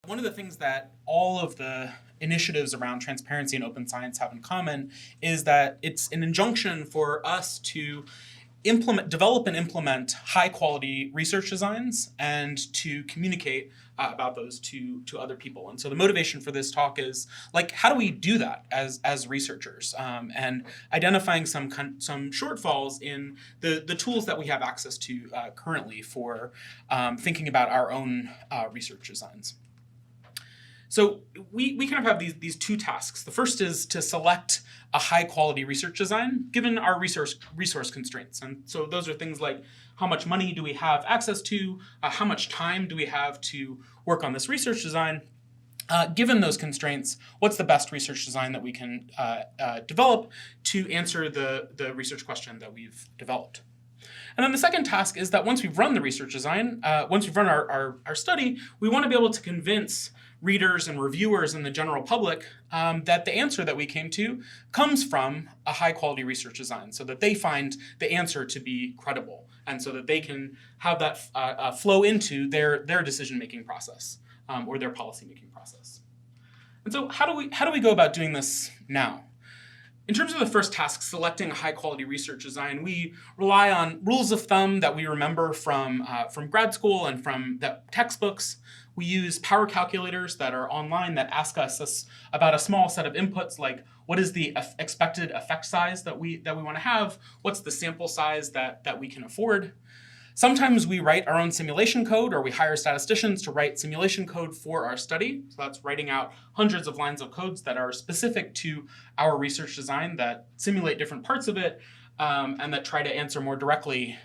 One of the things that all of the initiatives around transparency and open science have in common is that it's an injunction for us to develop and implement high-quality research designs and to communicate about those to other people. And so the motivation for this talk is, like, how do we do that as researchers? And identifying some shortfalls in the tools that we have access to currently for thinking about our own research designs. So we kind of have these two tasks. The first is to select a high-quality research design given our resource constraints. And so those are things like how much money do we have access to, how much time do we have to work on this research design. Given those constraints, what's the best research design that we can develop to answer the research question that we've developed? And then the second task is that once we've run the research design, once we've run our study, we want to be able to convince readers and reviewers and the general public that the answer that we came to comes from a high-quality research design, so that they find the answer to be credible, and so that they can have that flow into their decision-making process or their policy-making process. And so how do we go about doing this now? In terms of the first task, selecting a high-quality research design, we rely on rules of thumb that we remember from grad school and from the textbooks. We use power calculators that are online that ask us about a small set of inputs, like what is the expected effect size that we want to have, what's the sample size that we can afford. Sometimes we write our own simulation code, or we hire statisticians to write simulation code for our study. So that's writing out hundreds of lines of codes that are specific to our research design that simulate different parts of it and that try to answer more directly,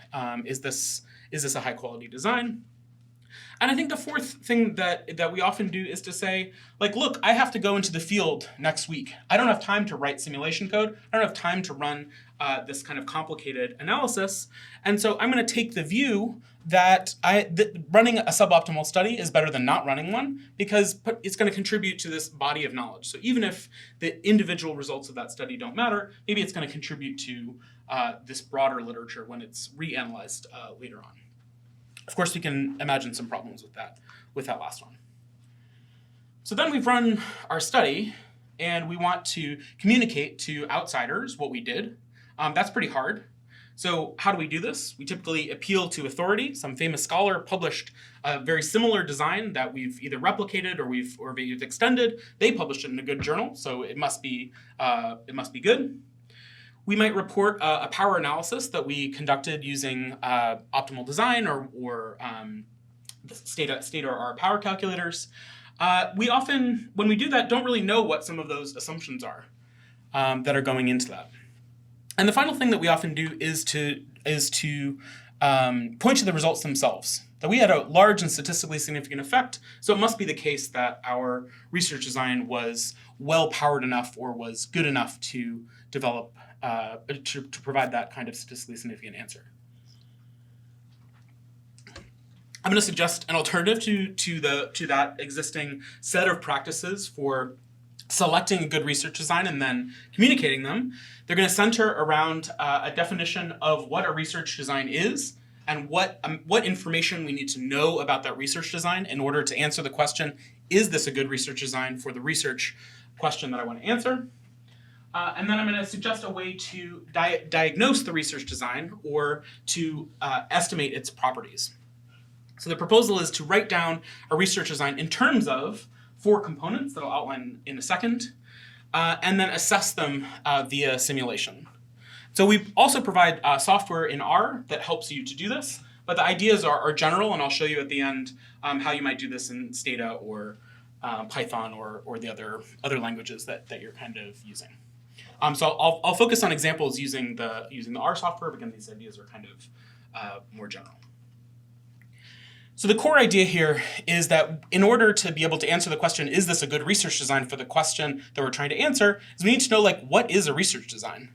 is this a high quality design? And I think the fourth thing that we often do is to say, like, look, I have to go into the field next week. I don't have time to write simulation code. I don't have time to run this kind of complicated analysis. And so I'm going to take the view that running a suboptimal study is better than not running one, because it's going to contribute to this body of knowledge. So even if the individual results of that study don't matter, maybe it's going to contribute to this broader literature when it's reanalyzed later on. Of course, we can imagine some problems with that last one. So then we've run our study, and we want to communicate to outsiders what we did. That's pretty hard. So how do we do this? We typically appeal to authority. Some famous scholar published a very similar design that we've either replicated or we've extended. They published it in a good journal, so it must be good. We might report a power analysis that we conducted using optimal design or state or our power calculators. We often, when we do that, don't really know what some of those assumptions are that are going into that. And the final thing that we often do is to point to the results themselves. That we had a large and statistically significant effect, so it must be the case that our research design was well powered enough or was good enough to develop to provide that kind of statistically significant answer. I'm going to suggest an alternative to that existing set of practices for selecting a good research design and then communicating them. They're going to center around a definition of what a research design is and what information we need to know about that research design in order to answer the question, is this a good research design for the research question that I want to answer? And then I'm going to suggest a way to diagnose the research design or to estimate its properties. So the proposal is to write down a research design in terms of 4 components that I'll outline in a second, and then assess them via simulation. So we also provide software in R that helps you to do this, but the ideas are general, and I'll show you at the end how you might do this in Stata or Python or the other languages that you're kind of using. So I'll focus on examples using the R software, but again, these ideas are kind of more general. So the core idea here is that in order to be able to answer the question, is this a good research design for the question that we're trying to answer, is we need to know, like, what is a research design?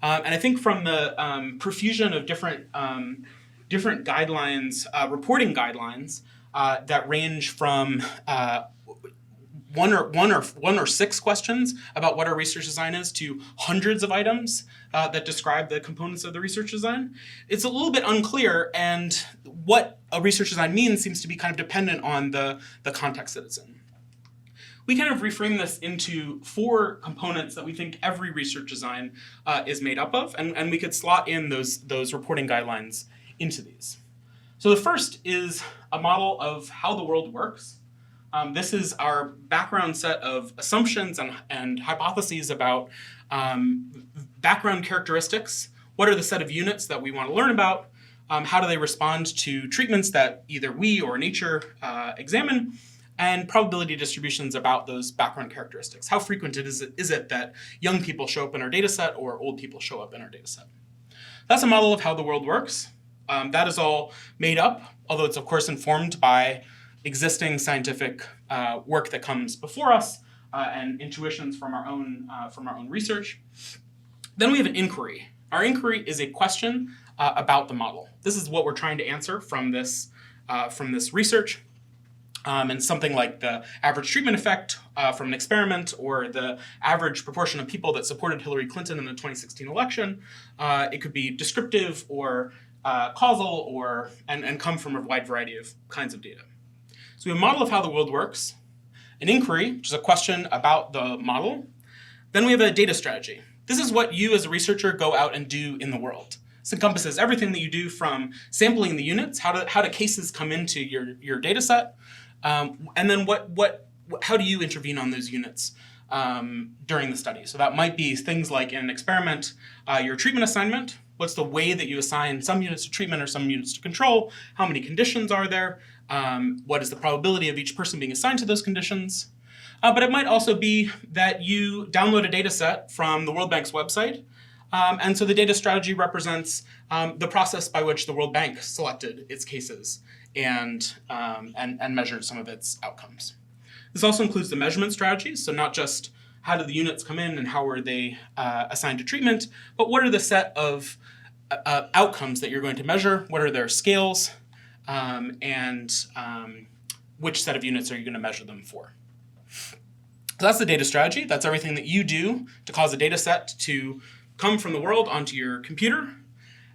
And I think from the profusion of different guidelines, reporting guidelines that range from one or 6 questions about what our research design is to hundreds of items that describe the components of the research design, it's a little bit unclear, and what a research design means seems to be kind of dependent on the context that it's in. we kind of reframe this into 4 components that we think every research design is made up of, and we could slot in those reporting guidelines into these. So the first is a model of how the world works. This is our background set of assumptions and hypotheses about background characteristics. What are the set of units that we want to learn about? How do they respond to treatments that either we or nature examine? And probability distributions about those background characteristics. How frequent is it that young people show up in our data set or old people show up in our data set? That's a model of how the world works. That is all made up, although it's of course informed by existing scientific work that comes before us and intuitions from our own research. Then we have an inquiry. Our inquiry is a question about the model. This is what we're trying to answer from this research. And something like the average treatment effect from an experiment or the average proportion of people that supported Hillary Clinton in the 2016 election. It could be descriptive or causal or and come from a wide variety of kinds of data. So we have a model of how the world works, an inquiry, which is a question about the model. Then we have a data strategy. This is what you as a researcher go out and do in the world. This encompasses everything that you do from sampling the units, how do cases come into your data set, and then how do you intervene on those units during the study? So that might be things like in an experiment, your treatment assignment. What's the way that you assign some units to treatment or some units to control? How many conditions are there? What is the probability of each person being assigned to those conditions? But it might also be that you download a data set from the World Bank's website. And so the data strategy represents the process by which the World Bank selected its cases and measured some of its outcomes. This also includes the measurement strategies, so not just how do the units come in and how are they assigned to treatment, but what are the set of outcomes that you're going to measure, what are their scales, and which set of units are you going to measure them for. So that's the data strategy. That's everything that you do to cause a data set to come from the world onto your computer.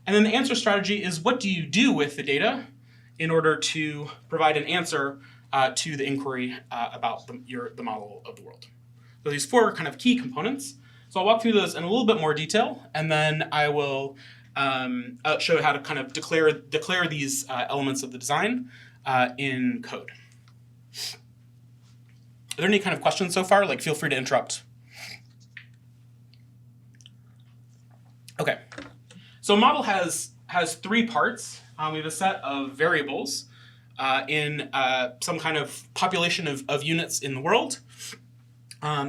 And then the answer strategy is what do you do with the data in order to provide an answer to the inquiry about the model of the world. So these 4 kind of key components. So I'll walk through those in a little bit more detail, and then I will show how to kind of declare these elements of the design in code. Are there any kind of questions so far? Like, feel free to interrupt. Okay, so a model has 3 parts. We have a set of variables in some kind of population of units in the world.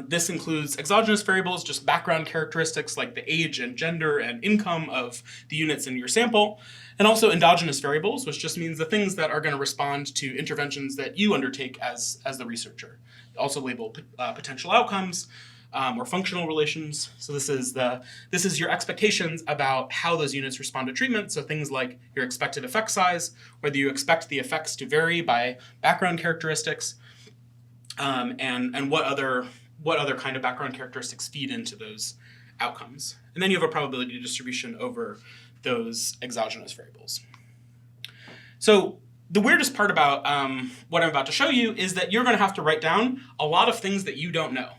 This includes exogenous variables, just background characteristics like the age and gender and income of the units in your sample, and also endogenous variables, which just means the things that are going to respond to interventions that you undertake as the researcher. Also label potential outcomes or functional relations. So this is your expectations about how those units respond to treatment. So things like your expected effect size, whether you expect the effects to vary by background characteristics, and what other kind of background characteristics feed into those outcomes. And then you have a probability distribution over those exogenous variables. So the weirdest part about what I'm about to show you is that you're going to have to write down a lot of things that you don't know.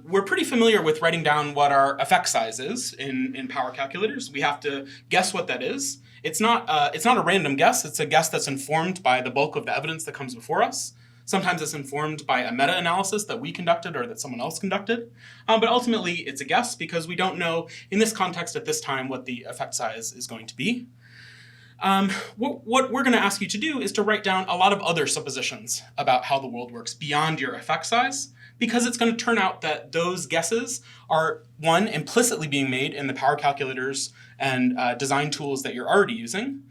We're pretty familiar with writing down what our effect size is in power calculators. We have to guess what that is. It's not a random guess. It's a guess that's informed by the bulk of the evidence that comes before us. Sometimes it's informed by a meta-analysis that we conducted or that someone else conducted. But ultimately, it's a guess because we don't know, in this context at this time, what the effect size is going to be. What we're going to ask you to do is to write down a lot of other suppositions about how the world works beyond your effect size, because it's going to turn out that those guesses are, 1, implicitly being made in the power calculators and design tools that you're already using,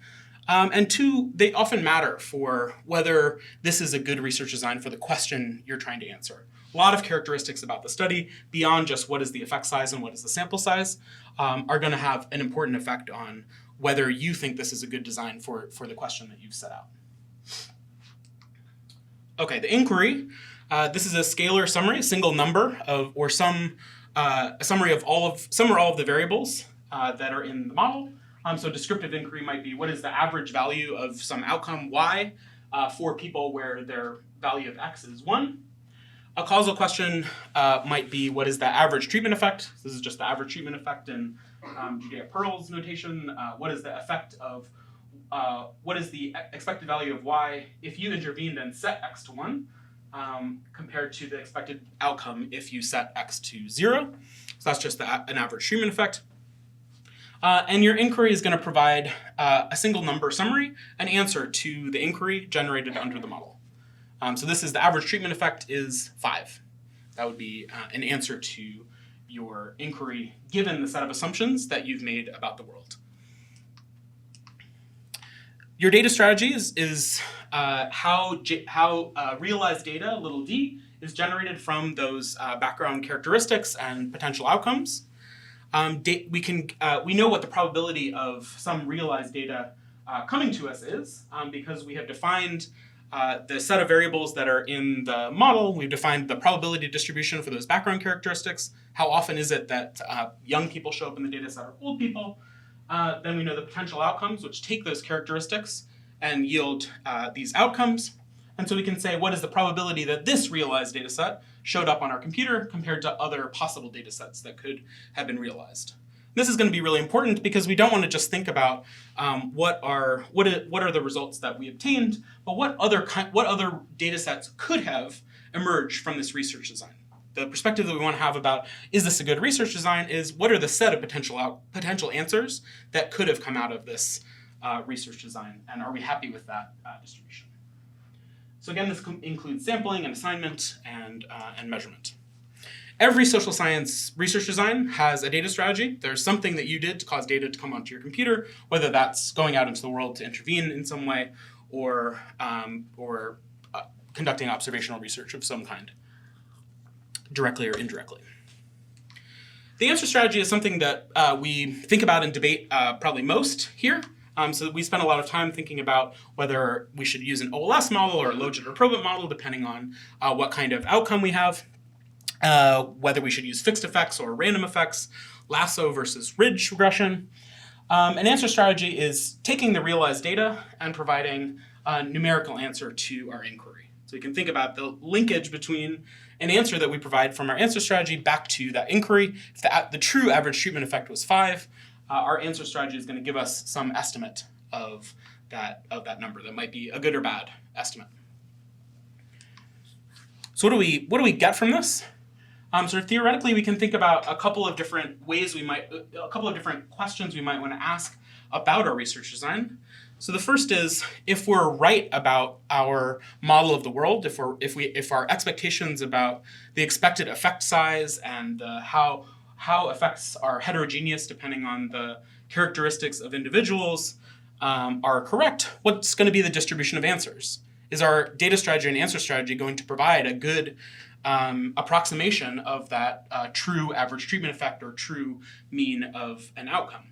and 2, they often matter for whether this is a good research design for the question you're trying to answer. A lot of characteristics about the study, beyond just what is the effect size and what is the sample size, are going to have an important effect on whether you think this is a good design for the question that you've set out. Okay, the inquiry. This is a scalar summary, a single number of, or a summary of some or all of the variables that are in the model. So descriptive inquiry might be what is the average value of some outcome y for people where their value of x is 1. A causal question might be, what is the average treatment effect? This is just the average treatment effect in Judea-Pearl's notation. What is the effect of, what is the expected value of y if you intervened and set x to 1 compared to the expected outcome if you set x to 0? So that's just an average treatment effect. And your inquiry is going to provide a single number summary, an answer to the inquiry generated under the model. So this is the average treatment effect is 5. That would be an answer to your inquiry given the set of assumptions that you've made about the world. Your data strategy is how realized data, little d, is generated from those background characteristics and potential outcomes. We know what the probability of some realized data coming to us is because we have defined the set of variables that are in the model. We've defined the probability distribution for those background characteristics. How often is it that young people show up in the data set or old people? Then we know the potential outcomes, which take those characteristics and yield these outcomes. And so we can say, what is the probability that this realized data set showed up on our computer compared to other possible data sets that could have been realized? This is going to be really important because we don't want to just think about what are the results that we obtained, but what other data sets could have emerged from this research design. The perspective that we want to have about, is this a good research design, is what are the set of potential answers that could have come out of this research design, and are we happy with that distribution? So again, this includes sampling and assignment and measurement. Every social science research design has a data strategy. There's something that you did to cause data to come onto your computer, whether that's going out into the world to intervene in some way or conducting observational research of some kind, directly or indirectly. The answer strategy is something that we think about and debate probably most here. So we spend a lot of time thinking about whether we should use an OLS model or a logit or probit model, depending on what kind of outcome we have. Whether we should use fixed effects or random effects, lasso versus ridge regression. An answer strategy is taking the realized data and providing a numerical answer to our inquiry. So we can think about the linkage between an answer that we provide from our answer strategy back to that inquiry. If the true average treatment effect was 5, our answer strategy is going to give us some estimate of that number. That might be a good or bad estimate. So what do we get from this? So theoretically, we can think about a couple of different questions we might want to ask about our research design. So the first is, if we're right about our model of the world, if our expectations about the expected effect size and how effects are heterogeneous depending on the characteristics of individuals are correct, what's going to be the distribution of answers? Is our data strategy and answer strategy going to provide a good approximation of that true average treatment effect or true mean of an outcome?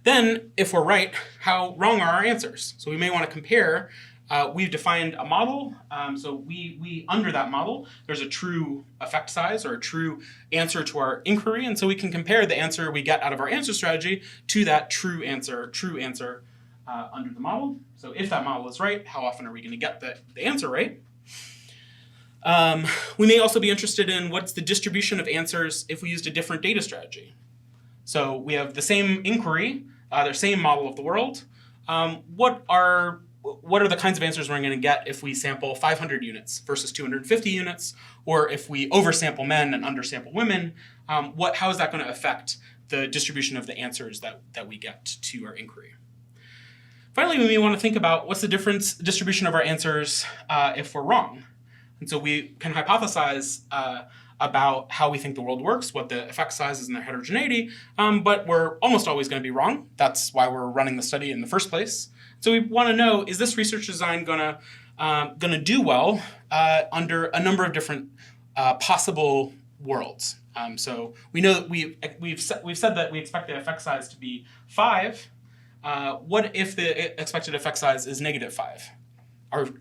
Then, if we're right, how wrong are our answers? So we may want to compare. We've defined a model. So we under that model, there's a true effect size or a true answer to our inquiry. And so we can compare the answer we get out of our answer strategy to that true answer under the model. So if that model is right, how often are we going to get the answer right? We may also be interested in what's the distribution of answers if we used a different data strategy. So we have the same inquiry, the same model of the world. What are the kinds of answers we're going to get if we sample 500 units versus 250 units, or if we oversample men and undersample women? How is that going to affect the distribution of the answers that we get to our inquiry? Finally, we may want to think about what's the distribution of our answers if we're wrong. And so we can hypothesize about how we think the world works, what the effect size is and their heterogeneity, but we're almost always going to be wrong. That's why we're running the study in the first place. So we want to know, is this research design going to do well under a number of different possible worlds? So we know that we've said that we expect the effect size to be 5. What if the expected effect size is -5?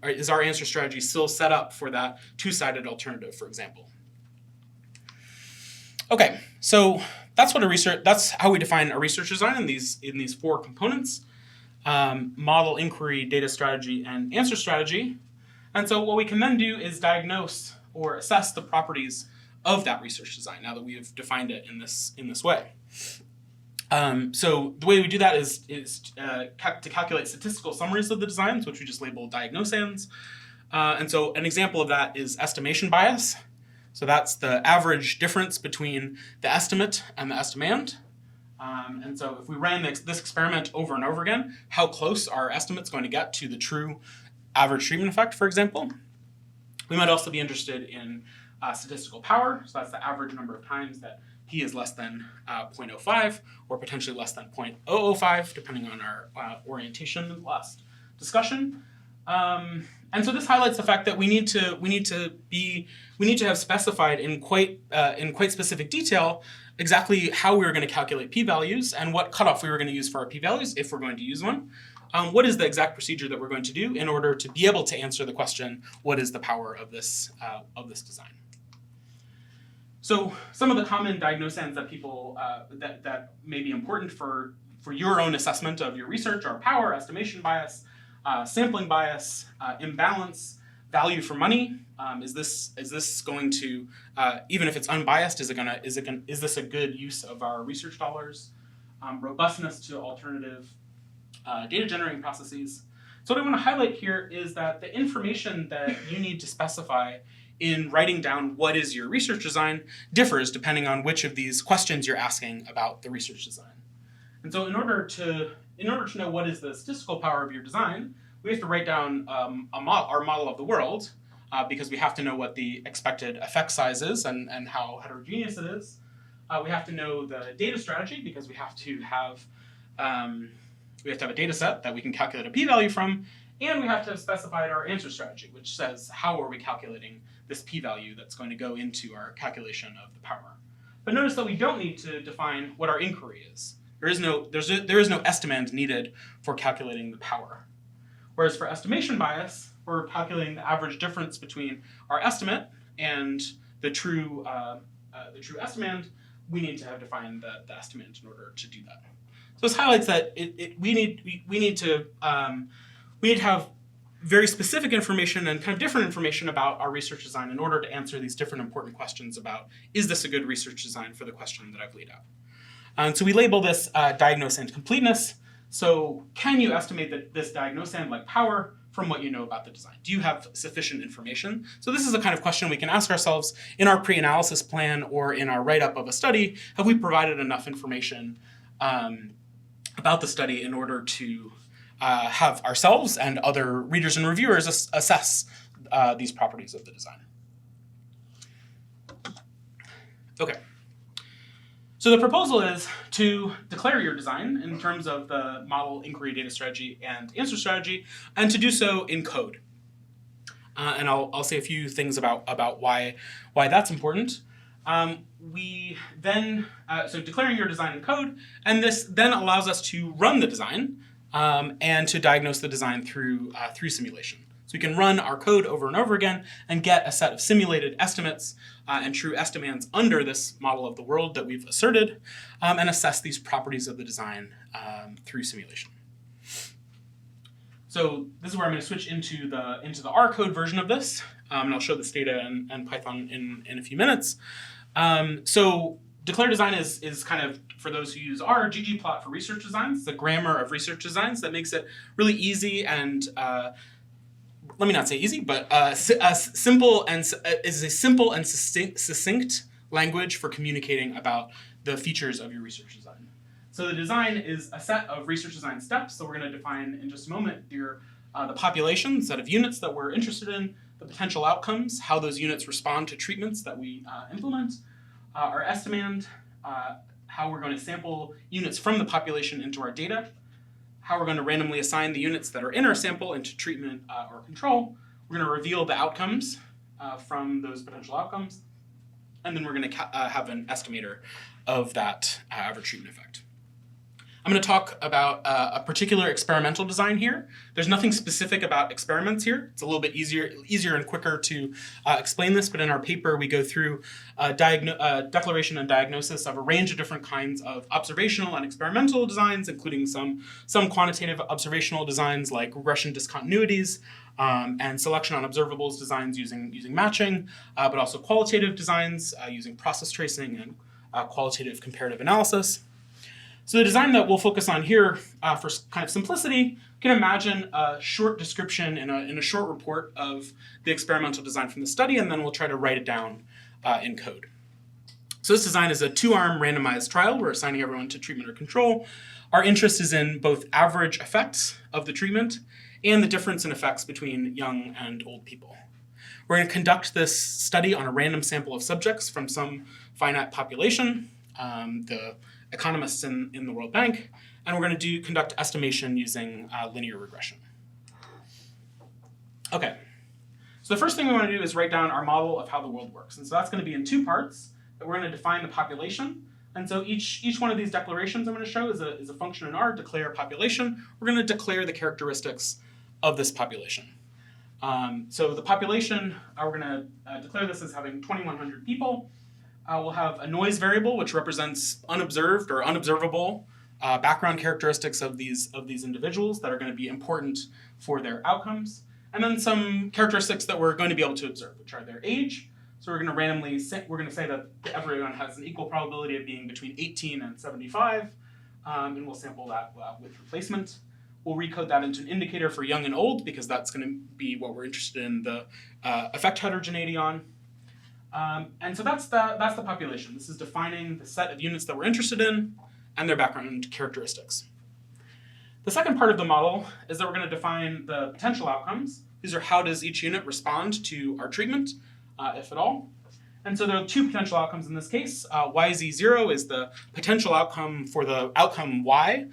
Is our answer strategy still set up for that two-sided alternative, for example? Okay, so that's how we define a research design in these 4 components: model, inquiry, data strategy, and answer strategy. And so what we can then do is diagnose or assess the properties of that research design now that we have defined it in this way. So the way we do that is to calculate statistical summaries of the designs, which we just label diagnosands. And so an example of that is estimation bias. So that's the average difference between the estimate and the estimand. And so if we ran this experiment over and over again, how close are our estimates going to get to the true average treatment effect, for example? We might also be interested in statistical power. So that's the average number of times that p is less than 0.05 or potentially less than 0.005, depending on our orientation in the last discussion. And so this highlights the fact that we need to have specified in quite specific detail exactly how we were going to calculate p-values and what cutoff we were going to use for our p-values if we're going to use one. What is the exact procedure that we're going to do in order to be able to answer the question, what is the power of this design? So some of the common diagnosands that people that may be important for your own assessment of your research are power, estimation bias, sampling bias, imbalance, value for money. Is this going to even if it's unbiased? Is this a good use of our research dollars? Robustness to alternative data generating processes. So what I want to highlight here is that the information that you need to specify in writing down what is your research design differs depending on which of these questions you're asking about the research design. And so in order to know what is the statistical power of your design, we have to write down our model of the world because we have to know what the expected effect size is and how heterogeneous it is. We have to know the data strategy because we have to have a data set that we can calculate a p-value from, and we have to have specified our answer strategy, which says how are we calculating this p-value that's going to go into our calculation of the power. But notice that we don't need to define what our inquiry is. There is no estimand needed for calculating the power. Whereas for estimation bias, we're calculating the average difference between our estimate and the true estimand. We need to have defined the estimand in order to do that. So this highlights that we need to have very specific information and kind of different information about our research design in order to answer these different important questions about, is this a good research design for the question that I've laid out? And so we label this diagnosand completeness. So can you estimate this diagnosand like power from what you know about the design? Do you have sufficient information? So this is the kind of question we can ask ourselves in our pre-analysis plan or in our write-up of a study. Have we provided enough information about the study in order to have ourselves and other readers and reviewers assess these properties of the design? Okay. So the proposal is to declare your design in terms of the model, inquiry, data strategy, and answer strategy, and to do so in code. And I'll say a few things about why that's important. So declaring your design in code, and this then allows us to run the design and to diagnose the design through simulation. So we can run our code over and over again and get a set of simulated estimates and true estimands under this model of the world that we've asserted and assess these properties of the design through simulation. So this is where I'm going to switch into the R code version of this, and I'll show this data and Python in a few minutes. So DeclareDesign is kind of, for those who use R, ggplot for research designs, the grammar of research designs that makes it really easy and let me not say easy, but simple and succinct language for communicating about the features of your research design. So the design is a set of research design steps. So we're going to define in just a moment the population, set of units that we're interested in, the potential outcomes, how those units respond to treatments that we implement, our estimand, how we're going to sample units from the population into our data, how we're going to randomly assign the units that are in our sample into treatment or control. We're going to reveal the outcomes from those potential outcomes, and then we're going to have an estimator of that average treatment effect. I'm going to talk about a particular experimental design here. There's nothing specific about experiments here. It's a little bit easier and quicker to explain this, but in our paper we go through declaration and diagnosis of a range of different kinds of observational and experimental designs, including some quantitative observational designs like regression discontinuities, and selection on observables designs using matching, but also qualitative designs using process tracing and qualitative comparative analysis. So the design that we'll focus on here for kind of simplicity, you can imagine a short description in a short report of the experimental design from the study, and then we'll try to write it down in code. So this design is a 2-arm randomized trial. We're assigning everyone to treatment or control. Our interest is in both average effects of the treatment and the difference in effects between young and old people. We're going to conduct this study on a random sample of subjects from some finite population, the economists in the World Bank, and we're going to conduct estimation using linear regression. Okay, so the first thing we want to do is write down our model of how the world works. And so that's going to be in 2 parts. That we're going to define the population. And so each one of these declarations I'm going to show is a function in R, declare population. We're going to declare the characteristics of this population. So the population, we're going to declare this as having 2,100 people. We'll have a noise variable, which represents unobserved or unobservable background characteristics of these individuals that are going to be important for their outcomes. And then some characteristics that we're going to be able to observe, which are their age. So we're going to say that everyone has an equal probability of being between 18 and 75, and we'll sample that with replacement. We'll recode that into an indicator for young and old, because that's going to be what we're interested in the effect heterogeneity on. And so that's the population. This is defining the set of units that we're interested in and their background characteristics. The second part of the model is that we're going to define the potential outcomes. These are how does each unit respond to our treatment, if at all. And so there are 2 potential outcomes in this case. YZ0 is the potential outcome for the outcome Y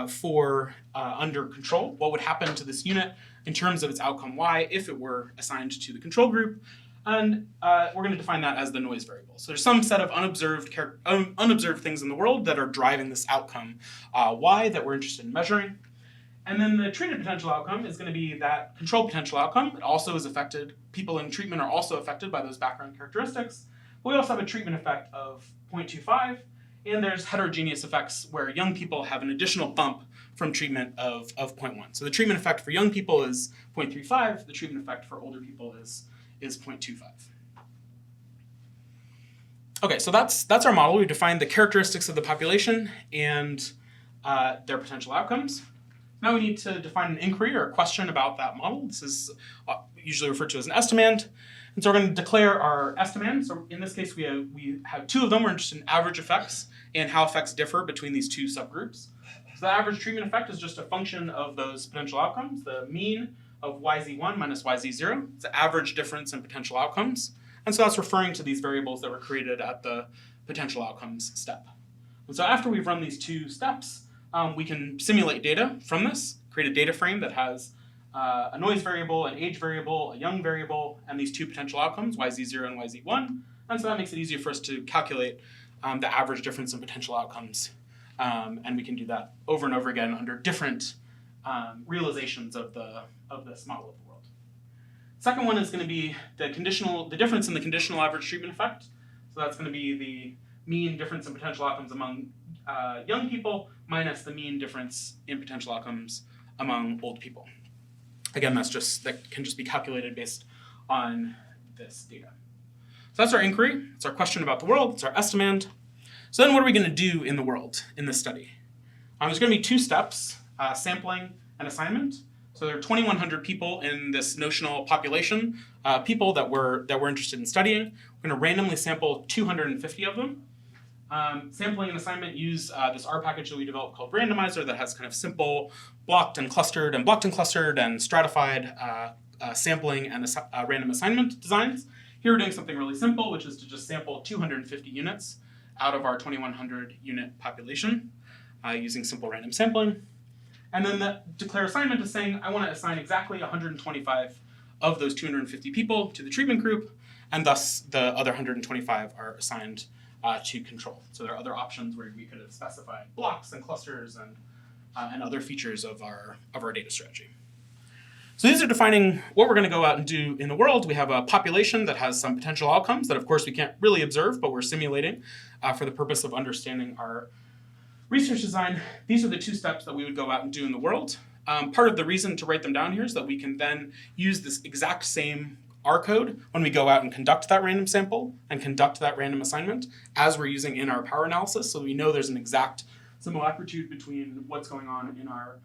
for under control. What would happen to this unit in terms of its outcome Y if it were assigned to the control group? And we're going to define that as the noise variable. So there's some set of unobserved things in the world that are driving this outcome Y that we're interested in measuring. And then the treated potential outcome is going to be that control potential outcome. It also is affected. People in treatment are also affected by those background characteristics. But we also have a treatment effect of 0.25. And there's heterogeneous effects where young people have an additional bump from treatment of 0.1. So the treatment effect for young people is 0.35. The treatment effect for older people is 0.25. Okay, so that's our model. We defined the characteristics of the population and their potential outcomes. Now we need to define an inquiry or a question about that model. This is usually referred to as an estimand. And so we're going to declare our estimand. So in this case, we have 2 of them. We're interested in average effects and how effects differ between these 2 subgroups. So the average treatment effect is just a function of those potential outcomes. The mean of YZ1 minus YZ0. It's the average difference in potential outcomes. And so that's referring to these variables that were created at the potential outcomes step. And so after we've run these 2 steps, we can simulate data from this, create a data frame that has a noise variable, an age variable, a young variable, and these 2 potential outcomes, YZ0 and YZ1. And so that makes it easier for us to calculate the average difference in potential outcomes. And we can do that over and over again under different realizations of this model of the world. Second one is going to be the difference in the conditional average treatment effect. So that's going to be the mean difference in potential outcomes among young people minus the mean difference in potential outcomes among old people. Again, that can just be calculated based on this data. So that's our inquiry. It's our question about the world. It's our estimand. So then what are we going to do in the world in this study? There's going to be 2 steps, sampling and assignment. So there are 2,100 people in this notional population, people that we're interested in studying. We're going to randomly sample 250 of them. Sampling and assignment use this R package that we developed called Randomizer that has kind of simple blocked and clustered and stratified sampling and random assignment designs. Here we're doing something really simple, which is to just sample 250 units out of our 2,100 unit population using simple random sampling. And then the declare assignment is saying I want to assign exactly 125 of those 250 people to the treatment group, and thus the other 125 are assigned to control. So there are other options where we could have specified blocks and clusters and other features of our data strategy. So these are defining what we're going to go out and do in the world. We have a population that has some potential outcomes that, of course, we can't really observe, but we're simulating for the purpose of understanding our research design. These are the 2 steps that we would go out and do in the world. Part of the reason to write them down here is that we can then use this exact same R code when we go out and conduct that random sample and conduct that random assignment as we're using in our power analysis, so we know there's an exact similitude between what's going on in our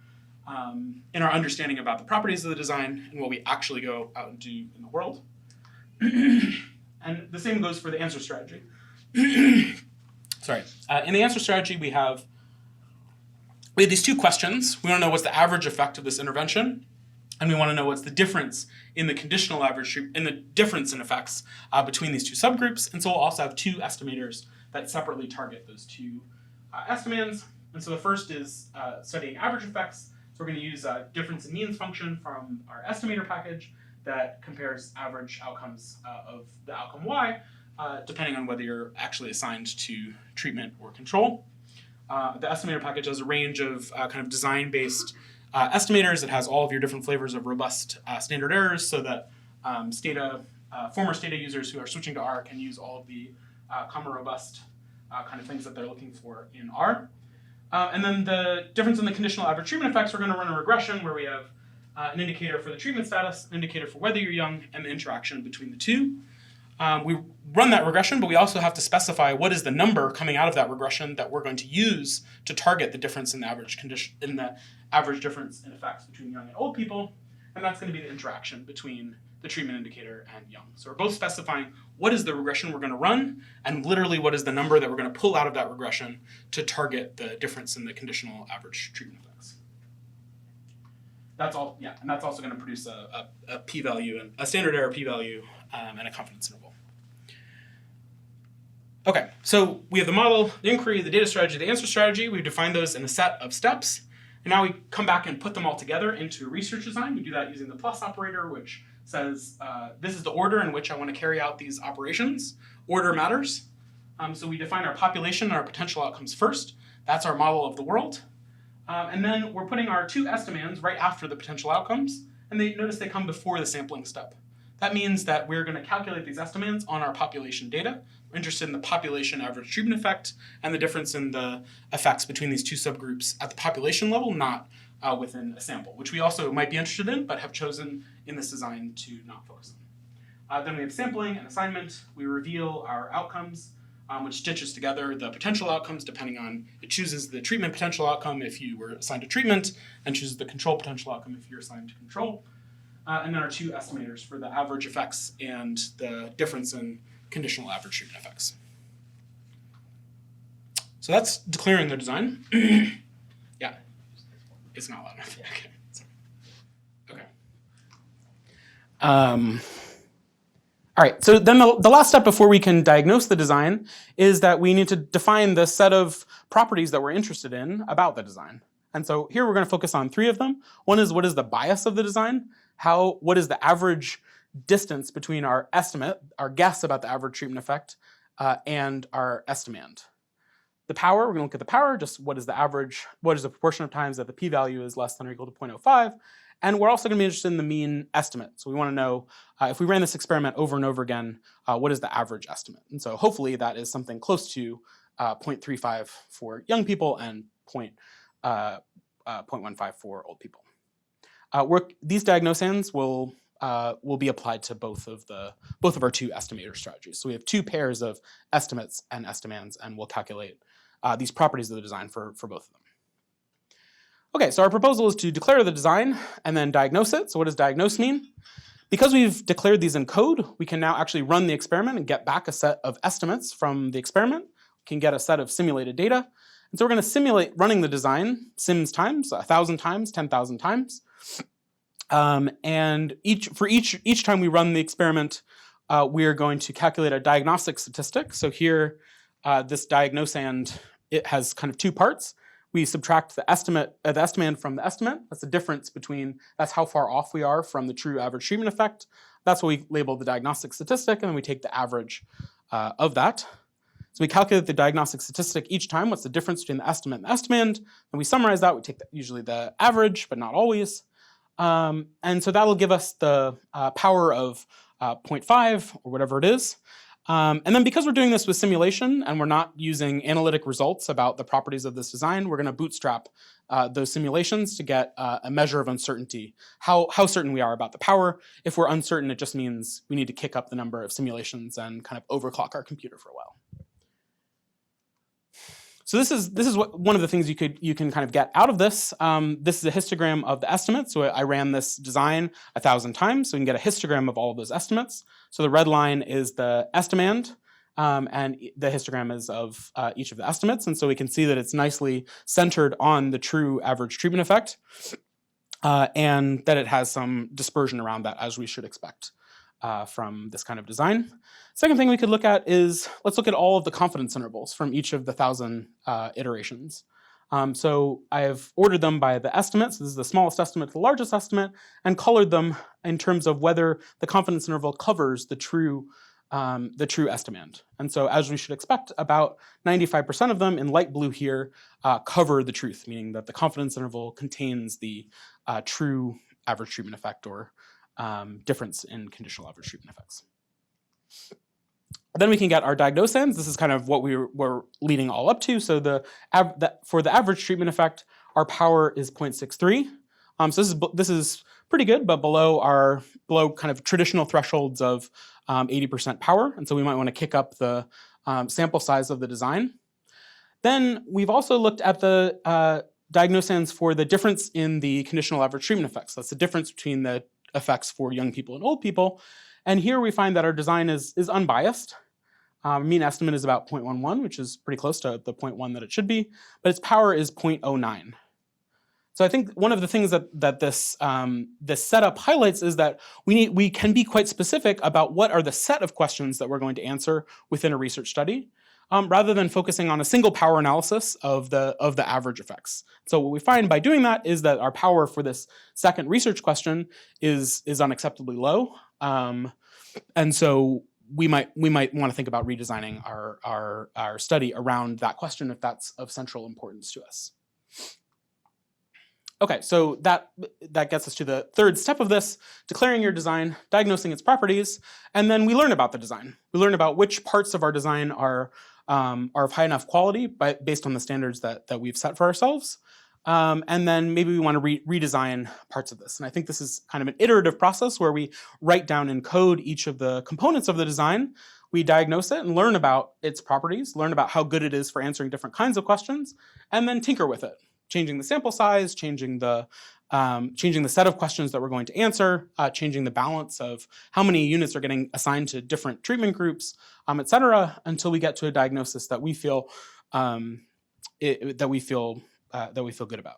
understanding about the properties of the design and what we actually go out and do in the world. And the same goes for the answer strategy. Sorry. In the answer strategy, we have these 2 questions. We want to know what's the average effect of this intervention, and we want to know what's the difference in the conditional average, in the difference in effects between these 2 subgroups. And so we'll also have 2 estimators that separately target those 2 estimands. And so the first is studying average effects. So we're going to use a difference in means function from our estimator package that compares average outcomes of the outcome y, depending on whether you're actually assigned to treatment or control. The estimator package has a range of kind of design-based estimators. It has all of your different flavors of robust standard errors so that former Stata users who are switching to R can use all of the common robust kind of things that they're looking for in R. And then the difference in the conditional average treatment effects, we're going to run a regression where we have an indicator for the treatment status, an indicator for whether you're young, and the interaction between the 2. We run that regression, but we also have to specify what is the number coming out of that regression that we're going to use to target the difference in the average difference in effects between young and old people, and that's going to be the interaction between the treatment indicator and young. So we're both specifying what is the regression we're going to run, and literally what is the number that we're going to pull out of that regression to target the difference in the conditional average treatment effects. That's all, yeah, and that's also going to produce a p-value, and a standard error p-value, and a confidence interval. Okay, so we have the model, the inquiry, the data strategy, the answer strategy. We've defined those in a set of steps. And now we come back and put them all together into research design. We do that using the plus operator, which says this is the order in which I want to carry out these operations. Order matters. So we define our population and our potential outcomes first. That's our model of the world. And then we're putting our 2 estimands right after the potential outcomes. And notice they come before the sampling step. That means that we're going to calculate these estimands on our population data. We're interested in the population average treatment effect and the difference in the effects between these 2 subgroups at the population level, not within a sample, which we also might be interested in, but have chosen in this design to not focus on. Then we have sampling and assignment. We reveal our outcomes, which stitches together the potential outcomes depending on, it chooses the treatment potential outcome if you were assigned to treatment, and chooses the control potential outcome if you're assigned to control. And then our 2 estimators for the average effects and the difference in conditional average treatment effects. So that's declaring the design. Yeah, it's not loud enough. Okay. All right, so then the last step before we can diagnose the design is that we need to define the set of properties that we're interested in about the design. And so here we're going to focus on 3 of them. One is what is the bias of the design? What is the average distance between our estimate, our guess about the average treatment effect, and our estimand? The power, we're going to look at the power, just what is the average, what is the proportion of times that the p-value is less than or equal to 0.05. And we're also going to be interested in the mean estimate. So we want to know, if we ran this experiment over and over again, what is the average estimate? And so hopefully that is something close to 0.35 for young people and 0.15 for old people. These diagnosands will be applied to both of our 2 estimator strategies. So we have 2 pairs of estimates and estimands, and we'll calculate these properties of the design for both of them. Okay, so our proposal is to declare the design and then diagnose it. So what does diagnose mean? Because we've declared these in code, we can now actually run the experiment and get back a set of estimates from the experiment. We can get a set of simulated data. And so we're going to simulate running the design sims times, 1,000 times, 10,000 times. And each time we run the experiment, we are going to calculate a diagnostic statistic. So here, this diagnosand, it has kind of 2 parts. We subtract the estimand from the estimate. That's the difference between, that's how far off we are from the true average treatment effect. That's what we label the diagnostic statistic, and then we take the average of that. So we calculate the diagnostic statistic each time, what's the difference between the estimate and the estimand, and we summarize that. We take usually the average, but not always. And so that'll give us the power of 0.5 or whatever it is. And then because we're doing this with simulation and we're not using analytic results about the properties of this design, we're going to bootstrap those simulations to get a measure of uncertainty, how certain we are about the power. If we're uncertain, it just means we need to kick up the number of simulations and kind of overclock our computer for a while. So this is one of the things you can kind of get out of this. This is a histogram of the estimates. So I ran this design 1,000 times, so we can get a histogram of all of those estimates. So the red line is the estimand, and the histogram is of each of the estimates. And so we can see that it's nicely centered on the true average treatment effect, and that it has some dispersion around that, as we should expect from this kind of design. Second thing we could look at is, let's look at all of the confidence intervals from each of the 1,000 iterations. So I have ordered them by the estimates. This is the smallest estimate to the largest estimate, and colored them in terms of whether the confidence interval covers the true estimand. And so, as we should expect, about 95% of them in light blue here cover the truth, meaning that the confidence interval contains the true average treatment effect or difference in conditional average treatment effects. Then we can get our diagnosands. This is kind of what we were leading all up to. So for the average treatment effect, our power is 0.63. So this is pretty good, but below kind of traditional thresholds of 80% power. And so we might want to kick up the sample size of the design. Then we've also looked at the diagnosands for the difference in the conditional average treatment effects. That's the difference between the effects for young people and old people. And here we find that our design is unbiased. Mean estimate is about 0.11, which is pretty close to the 0.1 that it should be, but its power is 0.09. So I think one of the things that this setup highlights is that we can be quite specific about what are the set of questions that we're going to answer within a research study, rather than focusing on a single power analysis of the average effects. So what we find by doing that is that our power for this second research question is unacceptably low, and so we might want to think about redesigning our study around that question if that's of central importance to us. Okay, so that gets us to the third step of this: declaring your design, diagnosing its properties, and then we learn about the design. We learn about which parts of our design are of high enough quality based on the standards that we've set for ourselves. And then maybe we want to redesign parts of this. And I think this is kind of an iterative process where we write down in code each of the components of the design. We diagnose it and learn about its properties, learn about how good it is for answering different kinds of questions, and then tinker with it, changing the sample size, changing the set of questions that we're going to answer, changing the balance of how many units are getting assigned to different treatment groups, et cetera, until we get to a diagnosis that we feel good about.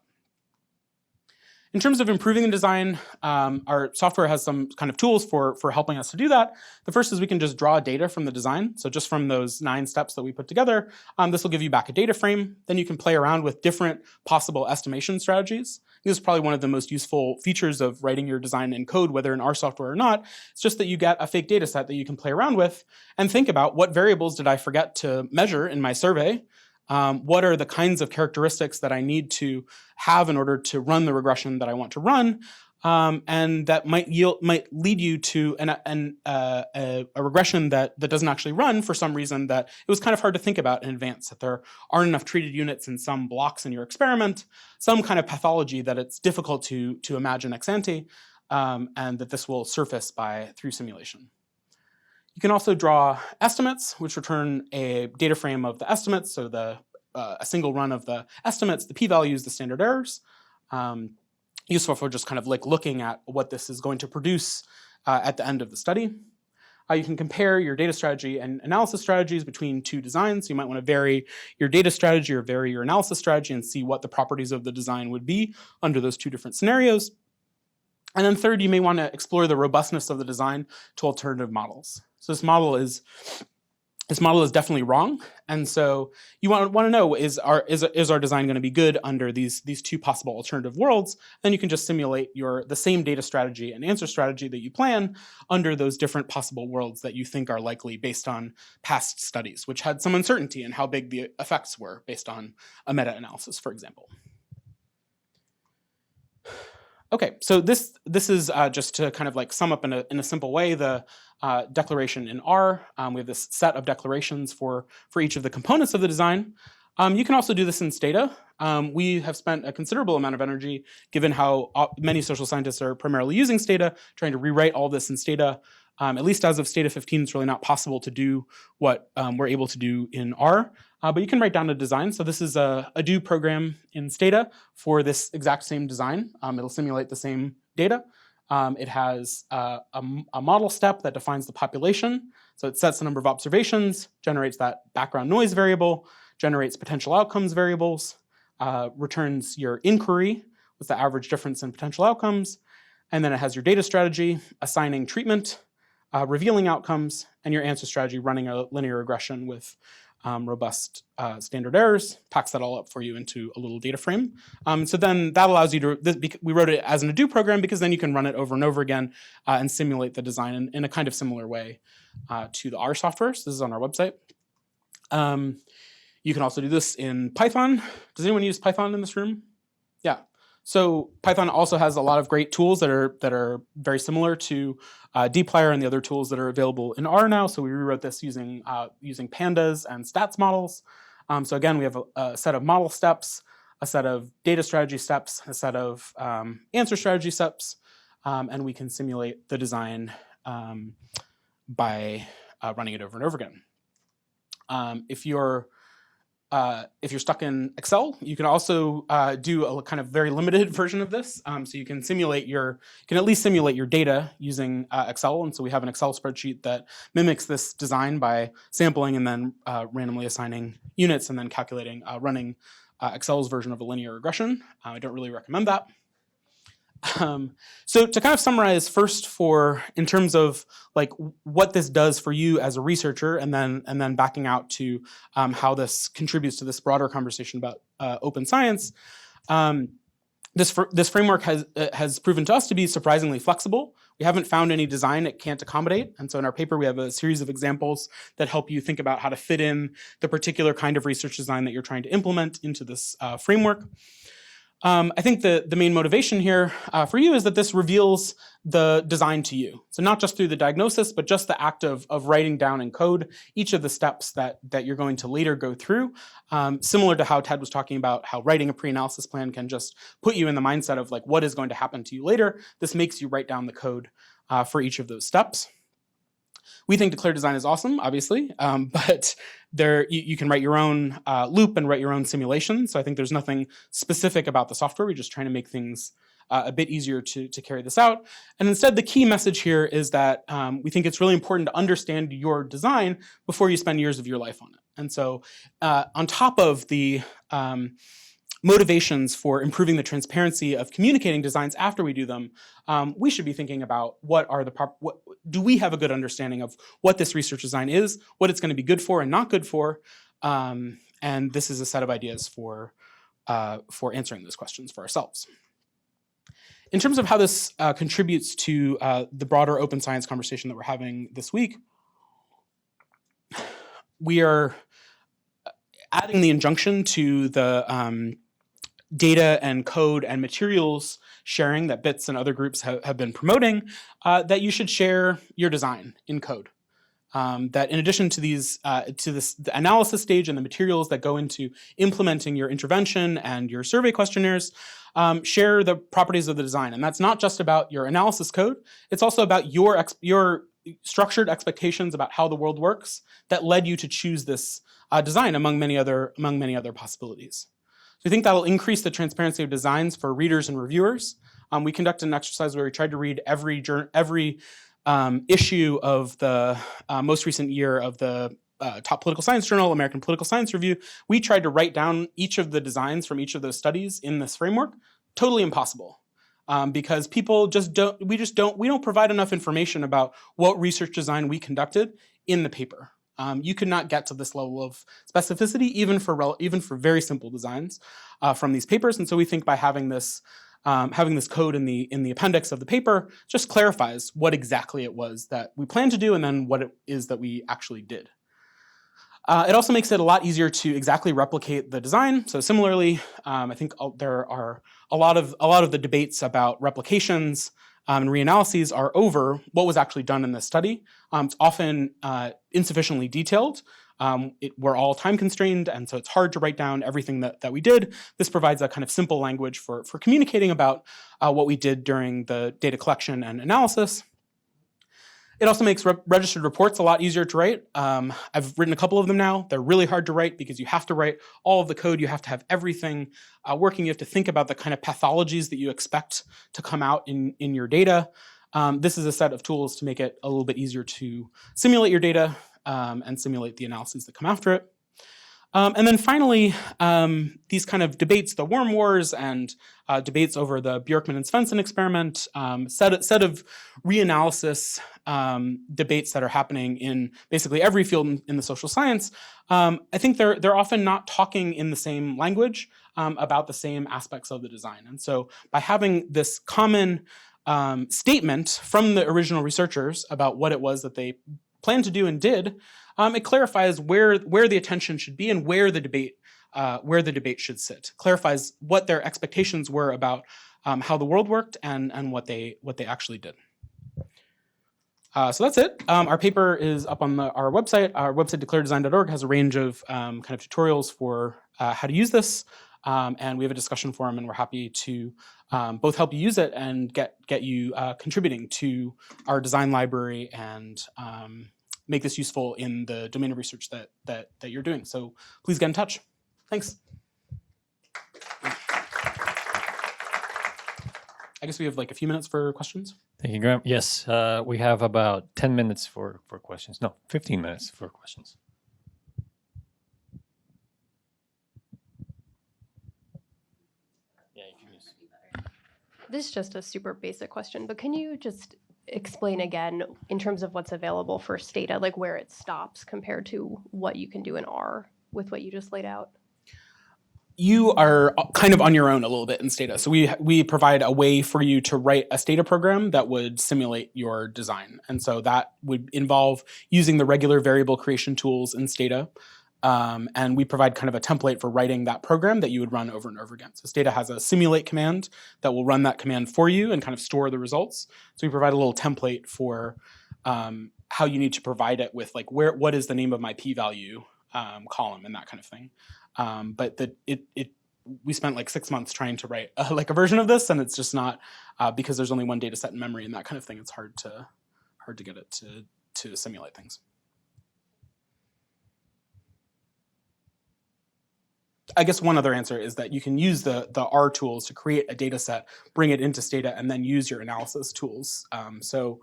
In terms of improving the design, our software has some kind of tools for helping us to do that. The first is we can just draw data from the design. So just from those 9 steps that we put together, this will give you back a data frame. Then you can play around with different possible estimation strategies. This is probably one of the most useful features of writing your design in code, whether in our software or not. It's just that you get a fake data set that you can play around with and think about what variables did I forget to measure in my survey. What are the kinds of characteristics that I need to have in order to run the regression that I want to run, and that might lead you to a regression that doesn't actually run for some reason that it was kind of hard to think about in advance, that there aren't enough treated units in some blocks in your experiment, some kind of pathology that it's difficult to imagine ex ante, and that this will surface through simulation. You can also draw estimates, which return a data frame of the estimates, so a single run of the estimates, the p-values, the standard errors. Useful for just kind of like looking at what this is going to produce at the end of the study. You can compare your data strategy and analysis strategies between 2 designs. You might want to vary your data strategy or vary your analysis strategy and see what the properties of the design would be under those 2 different scenarios. And then third, you may want to explore the robustness of the design to alternative models. So this model is this model is definitely wrong, and so you want to know, is our design going to be good under these two possible alternative worlds? Then you can just simulate the same data strategy and answer strategy that you plan under those different possible worlds that you think are likely based on past studies, which had some uncertainty in how big the effects were based on a meta-analysis, for example. Okay, so this is just to kind of like sum up in a simple way the declaration in R. We have this set of declarations for each of the components of the design. You can also do this in Stata. We have spent a considerable amount of energy, given how many social scientists are primarily using Stata, trying to rewrite all this in Stata. At least as of Stata 15, it's really not possible to do what we're able to do in R. But you can write down a design. So this is a do program in Stata for this exact same design. It'll simulate the same data. It has a model step that defines the population. So it sets the number of observations, generates that background noise variable, generates potential outcomes variables, returns your inquiry, what's the average difference in potential outcomes, and then it has your data strategy, assigning treatment, revealing outcomes, and your answer strategy running a linear regression with robust standard errors, packs that all up for you into a little data frame. So then that allows you to, we wrote it as an ado program because then you can run it over and over again and simulate the design in a kind of similar way to the R software. So this is on our website. You can also do this in Python. Does anyone use Python in this room? Yeah. So Python also has a lot of great tools that are very similar to dplyr and the other tools that are available in R now. So we rewrote this using pandas and stats models. So again, we have a set of model steps, a set of data strategy steps, a set of answer strategy steps, and we can simulate the design by running it over and over again. If you're stuck in Excel, you can also do a kind of very limited version of this. So you can at least simulate your data using Excel. And so we have an Excel spreadsheet that mimics this design by sampling and then randomly assigning units and then calculating, running Excel's version of a linear regression. I don't really recommend that. So to kind of summarize first in terms of like what this does for you as a researcher, and then backing out to how this contributes to this broader conversation about open science. This framework has proven to us to be surprisingly flexible. We haven't found any design it can't accommodate. And so in our paper, we have a series of examples that help you think about how to fit in the particular kind of research design that you're trying to implement into this framework. I think the main motivation here for you is that this reveals the design to you. So not just through the diagnosis, but just the act of writing down in code each of the steps that you're going to later go through. Similar to how Ted was talking about how writing a pre-analysis plan can just put you in the mindset of like what is going to happen to you later. This makes you write down the code for each of those steps. We think DeclareDesign is awesome, obviously, but you can write your own loop and write your own simulation. So I think there's nothing specific about the software. We're just trying to make things a bit easier to carry this out. And instead, the key message here is that we think it's really important to understand your design before you spend years of your life on it. And so on top of the motivations for improving the transparency of communicating designs after we do them, we should be thinking about do we have a good understanding of what this research design is, what it's going to be good for and not good for, and this is a set of ideas for answering those questions for ourselves. In terms of how this contributes to the broader open science conversation that we're having this week, we are adding the injunction to the data and code and materials sharing that BITS and other groups have been promoting, that you should share your design in code. That in addition to the analysis stage and the materials that go into implementing your intervention and your survey questionnaires, share the properties of the design. And that's not just about your analysis code, it's also about your structured expectations about how the world works that led you to choose this design among many other possibilities. So I think that'll increase the transparency of designs for readers and reviewers. We conducted an exercise where we tried to read every issue of the most recent year of the top political science journal, American Political Science Review. We tried to write down each of the designs from each of those studies in this framework. Totally impossible. Because people we don't provide enough information about what research design we conducted in the paper. You could not get to this level of specificity even for very simple designs from these papers. And so we think by having this code in the appendix of the paper just clarifies what exactly it was that we planned to do and then what it is that we actually did. It also makes it a lot easier to exactly replicate the design. So similarly, I think there are a lot of the debates about replications and reanalyses are over what was actually done in this study. It's often insufficiently detailed. We're all time constrained, and so it's hard to write down everything that we did. This provides a kind of simple language for communicating about what we did during the data collection and analysis. It also makes registered reports a lot easier to write. I've written a couple of them now. They're really hard to write because you have to write all of the code. You have to have everything working. You have to think about the kind of pathologies that you expect to come out in your data. This is a set of tools to make it a little bit easier to simulate your data and simulate the analyses that come after it. And then finally, these kind of debates, the worm wars and debates over the Bjorkman and Svensson experiment, set of reanalysis debates that are happening in basically every field in the social science. I think they're often not talking in the same language about the same aspects of the design. And so by having this common statement from the original researchers about what it was that they planned to do and did, it clarifies where the attention should be and where the debate should sit. Clarifies what their expectations were about how the world worked and what they actually did. So that's it. Our paper is up on our website. Our website, DeclareDesign.org, has a range of kind of tutorials for how to use this. And we have a discussion forum, and we're happy to both help you use it and get you contributing to our design library and make this useful in the domain of research that you're doing. So please get in touch. Thanks. I guess we have like a few minutes for questions. Thank you, Graeme. Yes, we have about 10 minutes for questions. No, 15 minutes for questions. Yeah, you can use. This is just a super basic question, but can you just explain again in terms of what's available for Stata, like where it stops compared to what you can do in R with what you just laid out? You are kind of on your own a little bit in Stata. So we provide a way for you to write a Stata program that would simulate your design. And so that would involve using the regular variable creation tools in Stata. And we provide kind of a template for writing that program that you would run over and over again. So Stata has a simulate command that will run that command for you and kind of store the results. So we provide a little template for how you need to provide it with like what is the name of my p-value column and that kind of thing. But we spent like 6 months trying to write like a version of this, and it's just not because there's only one data set in memory and that kind of thing. It's hard to get it to simulate things. I guess one other answer is that you can use the R tools to create a data set, bring it into Stata, and then use your analysis tools. So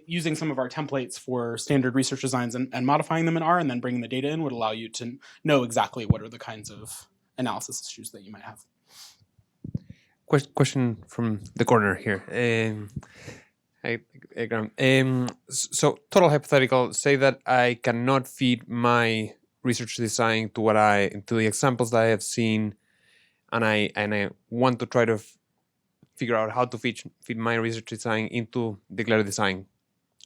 using some of our templates for standard research designs and modifying them in R and then bringing the data in would allow you to know exactly what are the kinds of analysis issues that you might have. Question from the corner here. Hey, Graeme. So total hypothetical, say that I cannot feed my research design to the examples that I have seen, and I want to try to figure out how to feed my research design into DeclareDesign.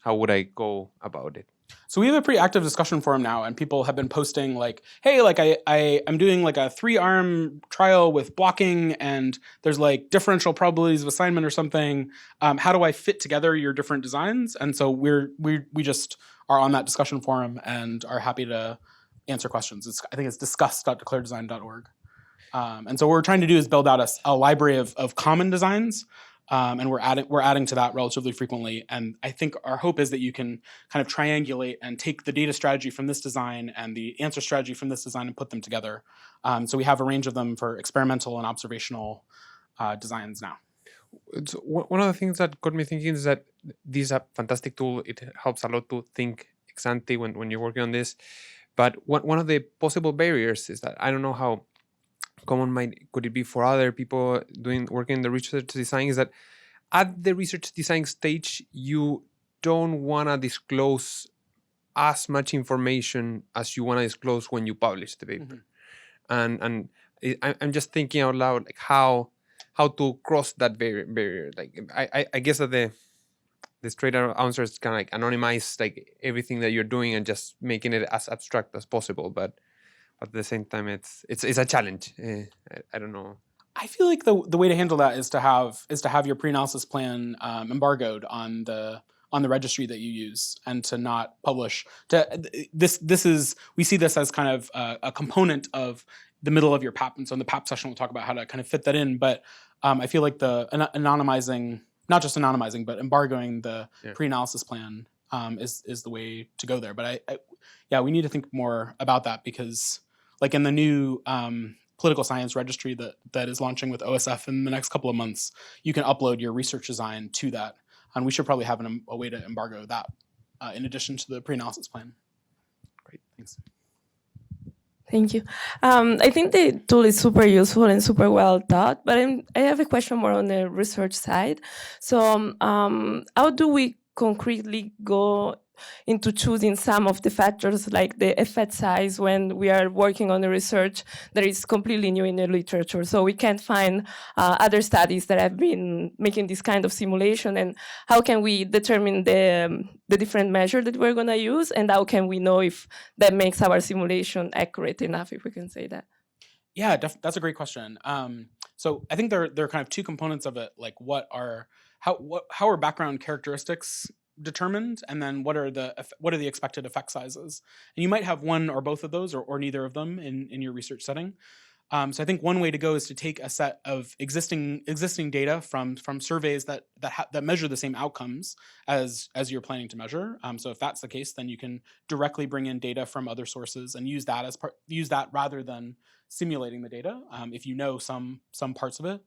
How would I go about it? So we have a pretty active discussion forum now, and people have been posting like, hey, like I'm doing like a 3-arm trial with blocking, and there's like differential probabilities of assignment or something. How do I fit together your different designs? And so we just are on that discussion forum and are happy to answer questions. I think it's discuss.declaredesign.org. And so what we're trying to do is build out a library of common designs, and we're adding to that relatively frequently. And I think our hope is that you can kind of triangulate and take the data strategy from this design and the answer strategy from this design and put them together. So we have a range of them for experimental and observational designs now. So one of the things that got me thinking is that this is a fantastic tool. It helps a lot to think ex ante when you're working on this. But one of the possible barriers is that I don't know how common could it be for other people working in the research design, is that at the research design stage, you don't want to disclose as much information as you want to disclose when you publish the paper. And I'm just thinking out loud, like how to cross that barrier. Like I guess that the straight answer is kind of like anonymize like everything that you're doing and just making it as abstract as possible. But at the same time, it's a challenge. I don't know. I feel like the way to handle that is to have your pre-analysis plan embargoed on the registry that you use, and to not publish. We see this as kind of a component of the middle of your PAP, and so in the PAP session we'll talk about how to kind of fit that in. But I feel like the anonymizing, not just anonymizing, but embargoing the pre-analysis plan is the way to go there. But yeah, we need to think more about that, because like in the new political science registry that is launching with OSF in the next couple of months, you can upload your research design to that. And we should probably have a way to embargo that in addition to the pre-analysis plan. Great, thanks. Thank you. I think the tool is super useful and super well thought, but I have a question more on the research side. So how do we concretely go into choosing some of the factors like the effect size when we are working on the research that is completely new in the literature? So we can't find other studies that have been making this kind of simulation, and how can we determine the different measure that we're going to use, and how can we know if that makes our simulation accurate enough, if we can say that? Yeah, that's a great question. So I think there are kind of two components of it, like how are background characteristics determined, and then what are the expected effect sizes. And you might have one or both of those, or neither of them in your research setting. So I think one way to go is to take a set of existing data from surveys that measure the same outcomes as you're planning to measure. So if that's the case, then you can directly bring in data from other sources and use that rather than simulating the data, if you know some parts of it.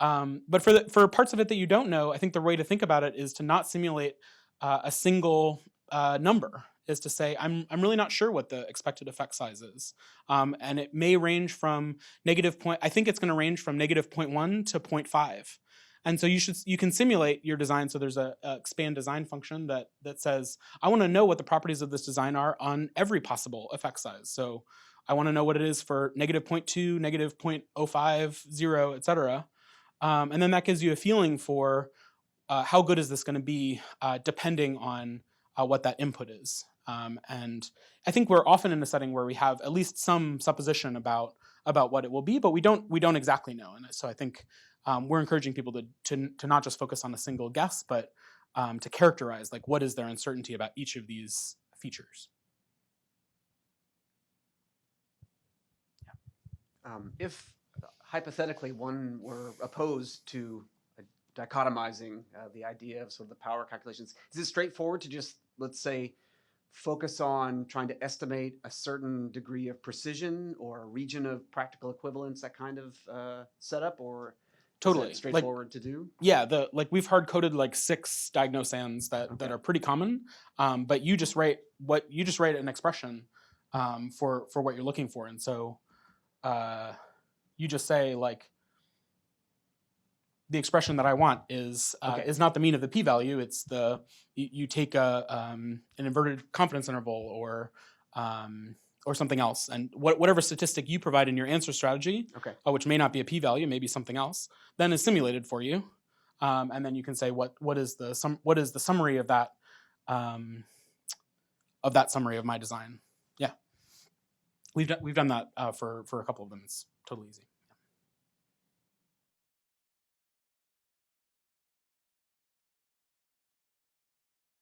But for parts of it that you don't know, I think the way to think about it is to not simulate a single number, is to say, I'm really not sure what the expected effect size is. And it may range from I think it's going to range from -0.1 to 0.5. And so you can simulate your design. So there's a expand design function that says, I want to know what the properties of this design are on every possible effect size. So I want to know what it is for -0.2, -0.05, 0, et cetera. And then that gives you a feeling for how good is this going to be depending on what that input is. And I think we're often in a setting where we have at least some supposition about what it will be, but we don't exactly know. And so I think we're encouraging people to not just focus on a single guess, but to characterize, like, what is their uncertainty about each of these features. If hypothetically one were opposed to dichotomizing the idea of sort of the power calculations, is it straightforward to just, let's say, focus on trying to estimate a certain degree of precision or a region of practical equivalence, that kind of setup, or Totally is that straightforward to do? Yeah, we've hard coded like 6 diagnosans that are pretty common, but you just write an expression for what you're looking for, and so you just say, like, the expression that I want is not the mean of the p-value. It's you take an inverted confidence interval or something else, and whatever statistic you provide in your answer strategy, which may not be a p-value, maybe something else, then is simulated for you, and then you can say what is the summary of that summary of my design. Yeah, we've done that for a couple of them. It's totally easy.